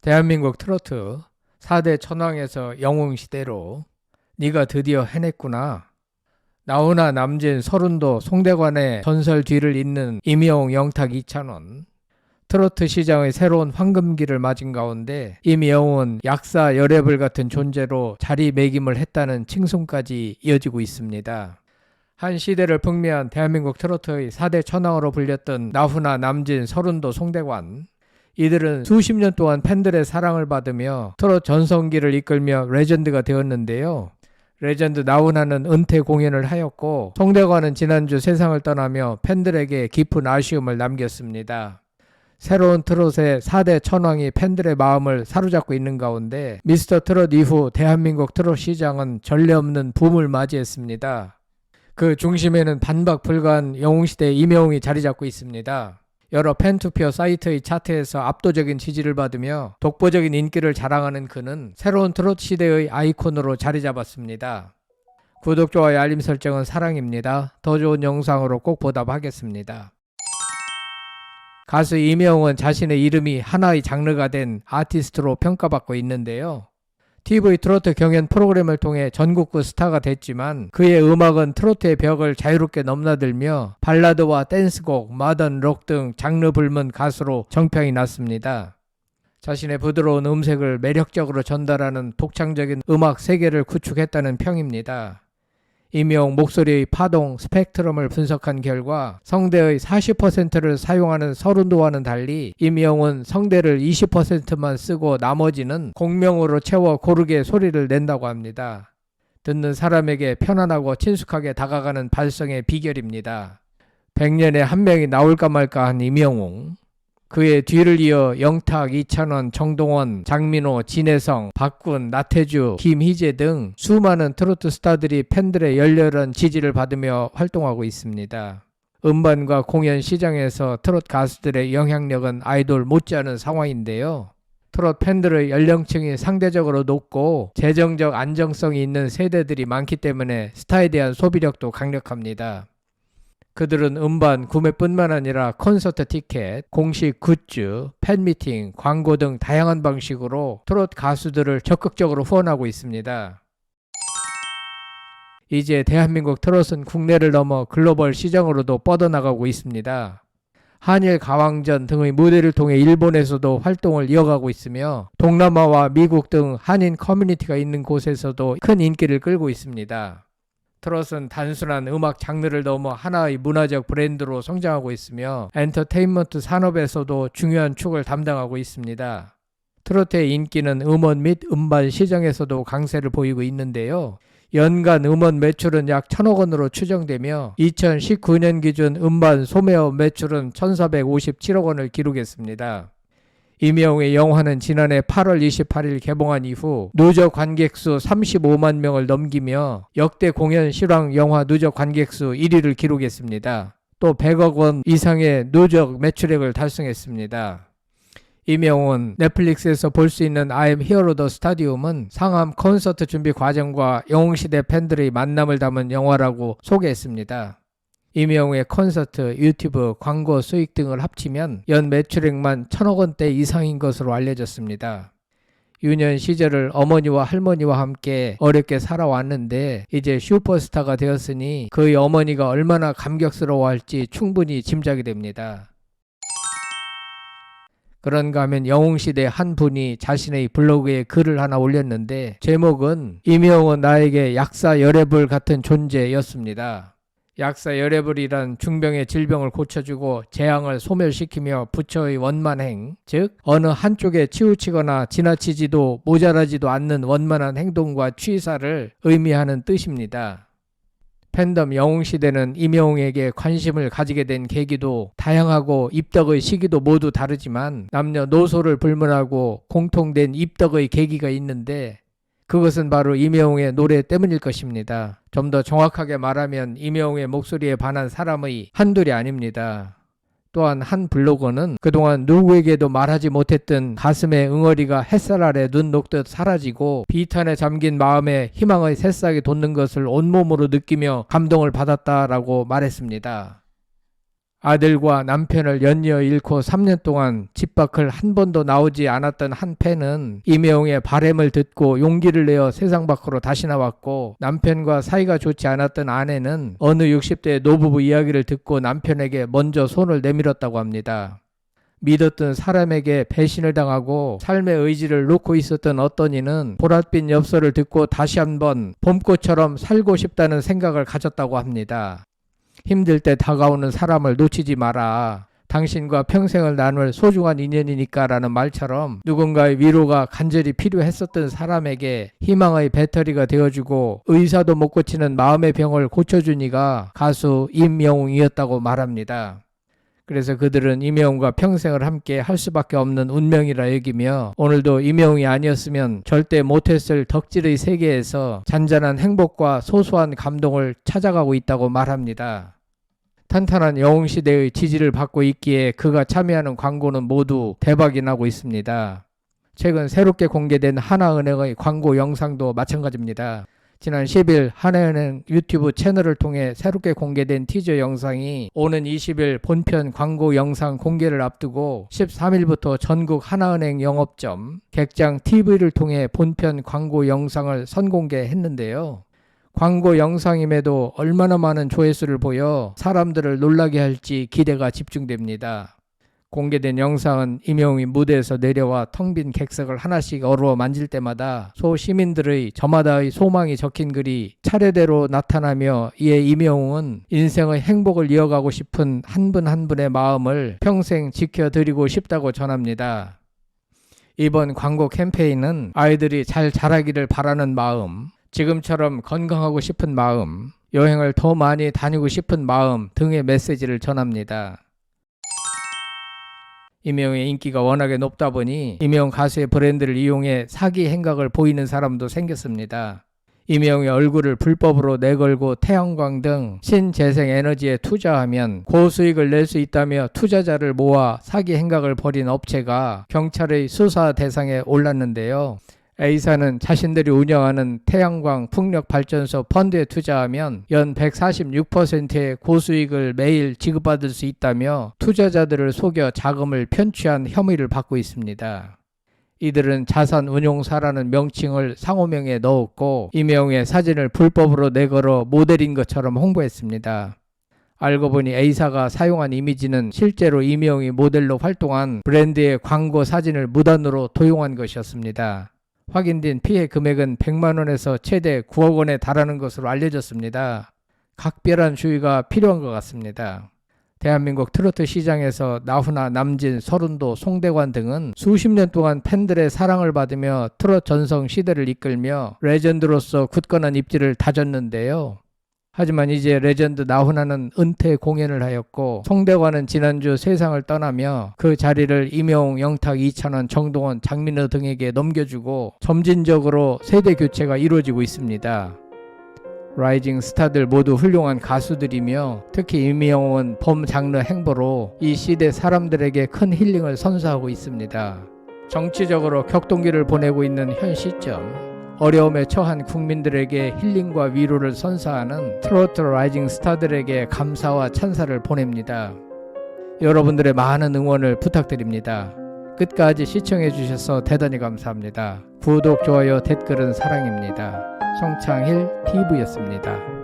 대한민국 트로트 4대 천왕에서 영웅시대로 네가 드디어 해냈구나. 나훈아, 남진, 서른도, 송대관의 전설 뒤를 잇는 임영웅, 영탁, 이찬원. 트로트 시장의 새로운 황금기를 맞은 가운데 임영웅은 약사 열애불 같은 존재로 자리매김을 했다는 칭송까지 이어지고 있습니다. 한 시대를 풍미한 대한민국 트로트의 4대 천왕으로 불렸던 나훈아, 남진, 서른도, 송대관. 이들은 수십 년 동안 팬들의 사랑을 받으며 트로트 전성기를 이끌며 레전드가 되었는데요. 레전드 나훈아는 은퇴 공연을 하였고 송대관은 지난주 세상을 떠나며 팬들에게 깊은 아쉬움을 남겼습니다. 새로운 트롯의 4대 천왕이 팬들의 마음을 사로잡고 있는 가운데 미스터 트롯 이후 대한민국 트롯 시장은 전례 없는 붐을 맞이했습니다. 그 중심에는 반박 불가한 영웅시대의 임영웅이 자리 잡고 있습니다. 여러 팬투표 사이트의 차트에서 압도적인 지지를 받으며 독보적인 인기를 자랑하는 그는 새로운 트로트 시대의 아이콘으로 자리 잡았습니다. 구독, 좋아요, 알림 설정은 사랑입니다. 더 좋은 영상으로 꼭 보답하겠습니다. 가수 임영웅은 자신의 이름이 하나의 장르가 된 아티스트로 평가받고 있는데요. TV 트로트 경연 프로그램을 통해 전국구 스타가 됐지만 그의 음악은 트로트의 벽을 자유롭게 넘나들며 발라드와 댄스곡, 마던, 록 등 장르 불문 가수로 정평이 났습니다. 자신의 부드러운 음색을 매력적으로 전달하는 독창적인 음악 세계를 구축했다는 평입니다. 임영웅 목소리의 파동, 스펙트럼을 분석한 결과 성대의 40%를 사용하는 서른도와는 달리 임영웅은 성대를 20%만 쓰고 나머지는 공명으로 채워 고르게 소리를 낸다고 합니다. 듣는 사람에게 편안하고 친숙하게 다가가는 발성의 비결입니다. 100년에 한 명이 나올까 말까 한 임영웅. 그의 뒤를 이어 영탁, 이찬원, 정동원, 장민호, 진혜성, 박군, 나태주, 김희재 등 수많은 트로트 스타들이 팬들의 열렬한 지지를 받으며 활동하고 있습니다. 음반과 공연 시장에서 트로트 가수들의 영향력은 아이돌 못지않은 상황인데요. 트로트 팬들의 연령층이 상대적으로 높고 재정적 안정성이 있는 세대들이 많기 때문에 스타에 대한 소비력도 강력합니다. 그들은 음반 구매뿐만 아니라 콘서트 티켓, 공식 굿즈, 팬미팅, 광고 등 다양한 방식으로 트로트 가수들을 적극적으로 후원하고 있습니다. 이제 대한민국 트로트는 국내를 넘어 글로벌 시장으로도 뻗어나가고 있습니다. 한일 가왕전 등의 무대를 통해 일본에서도 활동을 이어가고 있으며 동남아와 미국 등 한인 커뮤니티가 있는 곳에서도 큰 인기를 끌고 있습니다. 트롯은 단순한 음악 장르를 넘어 하나의 문화적 브랜드로 성장하고 있으며 엔터테인먼트 산업에서도 중요한 축을 담당하고 있습니다. 트로트의 인기는 음원 및 음반 시장에서도 강세를 보이고 있는데요. 연간 음원 매출은 약 1,000억 원으로 추정되며 2019년 기준 음반 소매업 매출은 1,457억 원을 기록했습니다. 임영웅의 영화는 지난해 8월 28일 개봉한 이후 누적 관객수 35만 명을 넘기며 역대 공연 실황 영화 누적 관객수 1위를 기록했습니다. 또 100억 원 이상의 누적 매출액을 달성했습니다. 임영웅은 넷플릭스에서 볼 수 있는 I'm Hero the Stadium은 상암 콘서트 준비 과정과 영웅시대 팬들의 만남을 담은 영화라고 소개했습니다. 임영웅의 콘서트, 유튜브, 광고 수익 등을 합치면 연 매출액만 1,000억 원대 이상인 것으로 알려졌습니다. 유년 시절을 어머니와 할머니와 함께 어렵게 살아왔는데 이제 슈퍼스타가 되었으니 그의 어머니가 얼마나 감격스러워할지 충분히 짐작이 됩니다. 그런가 하면 영웅시대 한 분이 자신의 블로그에 글을 하나 올렸는데 제목은 임영웅은 나에게 약사 열애불 같은 존재였습니다. 약사 열애불이란 중병의 질병을 고쳐주고 재앙을 소멸시키며 부처의 원만행, 즉 어느 한쪽에 치우치거나 지나치지도 모자라지도 않는 원만한 행동과 취사를 의미하는 뜻입니다. 팬덤 영웅시대는 임영웅에게 관심을 가지게 된 계기도 다양하고 입덕의 시기도 모두 다르지만 남녀노소를 불문하고 공통된 입덕의 계기가 있는데 그것은 바로 임영웅의 노래 때문일 것입니다. 좀 더 정확하게 말하면 임영웅의 목소리에 반한 사람의 한둘이 아닙니다. 또한 한 블로거는 그동안 누구에게도 말하지 못했던 가슴의 응어리가 햇살 아래 눈 녹듯 사라지고 비탄에 잠긴 마음에 희망의 새싹이 돋는 것을 온몸으로 느끼며 감동을 받았다라고 말했습니다. 아들과 남편을 연이어 잃고 3년 동안 집 밖을 한 번도 나오지 않았던 한 팬은 임영웅의 바램을 듣고 용기를 내어 세상 밖으로 다시 나왔고, 남편과 사이가 좋지 않았던 아내는 어느 60대 노부부 이야기를 듣고 남편에게 먼저 손을 내밀었다고 합니다. 믿었던 사람에게 배신을 당하고 삶의 의지를 놓고 있었던 어떤 이는 보랏빛 엽서를 듣고 다시 한번 봄꽃처럼 살고 싶다는 생각을 가졌다고 합니다. 힘들 때 다가오는 사람을 놓치지 마라. 당신과 평생을 나눌 소중한 인연이니까 라는 말처럼 누군가의 위로가 간절히 필요했었던 사람에게 희망의 배터리가 되어주고 의사도 못 고치는 마음의 병을 고쳐준 이가 가수 임영웅이었다고 말합니다. 그래서 그들은 임영웅과 평생을 함께 할 수밖에 없는 운명이라 여기며 오늘도 임영웅이 아니었으면 절대 못했을 덕질의 세계에서 잔잔한 행복과 소소한 감동을 찾아가고 있다고 말합니다. 탄탄한 영웅시대의 지지를 받고 있기에 그가 참여하는 광고는 모두 대박이 나고 있습니다. 최근 새롭게 공개된 하나은행의 광고 영상도 마찬가지입니다. 지난 10일 하나은행 유튜브 채널을 통해 새롭게 공개된 티저 영상이 오는 20일 본편 광고 영상 공개를 앞두고 13일부터 전국 하나은행 영업점, 객장 TV를 통해 본편 광고 영상을 선공개했는데요. 광고 영상임에도 얼마나 많은 조회수를 보여 사람들을 놀라게 할지 기대가 집중됩니다. 공개된 영상은 임영웅이 무대에서 내려와 텅 빈 객석을 하나씩 어루어 만질 때마다 소시민들의 저마다의 소망이 적힌 글이 차례대로 나타나며 이에 임영웅은 인생의 행복을 이어가고 싶은 한 분 한 분의 마음을 평생 지켜드리고 싶다고 전합니다. 이번 광고 캠페인은 아이들이 잘 자라기를 바라는 마음, 지금처럼 건강하고 싶은 마음, 여행을 더 많이 다니고 싶은 마음 등의 메시지를 전합니다. 임영웅의 인기가 워낙에 높다 보니 임영웅 가수의 브랜드를 이용해 사기 행각을 보이는 사람도 생겼습니다. 임영웅의 얼굴을 불법으로 내걸고 태양광 등 신재생 에너지에 투자하면 고수익을 낼 수 있다며 투자자를 모아 사기 행각을 벌인 업체가 경찰의 수사 대상에 올랐는데요. A사는 자신들이 운영하는 태양광 풍력발전소 펀드에 투자하면 연 146%의 고수익을 매일 지급받을 수 있다며 투자자들을 속여 자금을 편취한 혐의를 받고 있습니다. 이들은 자산운용사라는 명칭을 상호명에 넣었고 임영웅의 사진을 불법으로 내걸어 모델인 것처럼 홍보했습니다. 알고 보니 A사가 사용한 이미지는 실제로 임영웅이 모델로 활동한 브랜드의 광고 사진을 무단으로 도용한 것이었습니다. 확인된 피해 금액은 100만 원에서 최대 9억 원에 달하는 것으로 알려졌습니다. 각별한 주의가 필요한 것 같습니다. 대한민국 트로트 시장에서 나훈아, 남진, 서른도, 송대관 등은 수십 년 동안 팬들의 사랑을 받으며 트로트 전성 시대를 이끌며 레전드로서 굳건한 입지를 다졌는데요. 하지만 이제 레전드 나훈아는 은퇴 공연을 하였고 송대관은 지난주 세상을 떠나며 그 자리를 임영웅, 영탁, 이찬원, 정동원, 장민호 등에게 넘겨주고 점진적으로 세대 교체가 이루어지고 있습니다. 라이징 스타들 모두 훌륭한 가수들이며 특히 임영웅은 범 장르 행보로 이 시대 사람들에게 큰 힐링을 선사하고 있습니다. 정치적으로 격동기를 보내고 있는 현 시점, 어려움에 처한 국민들에게 힐링과 위로를 선사하는 트로트 라이징 스타들에게 감사와 찬사를 보냅니다. 여러분들의 많은 응원을 부탁드립니다. 끝까지 시청해 주셔서 대단히 감사합니다. 구독, 좋아요, 댓글은 사랑입니다. 성창힐 TV였습니다.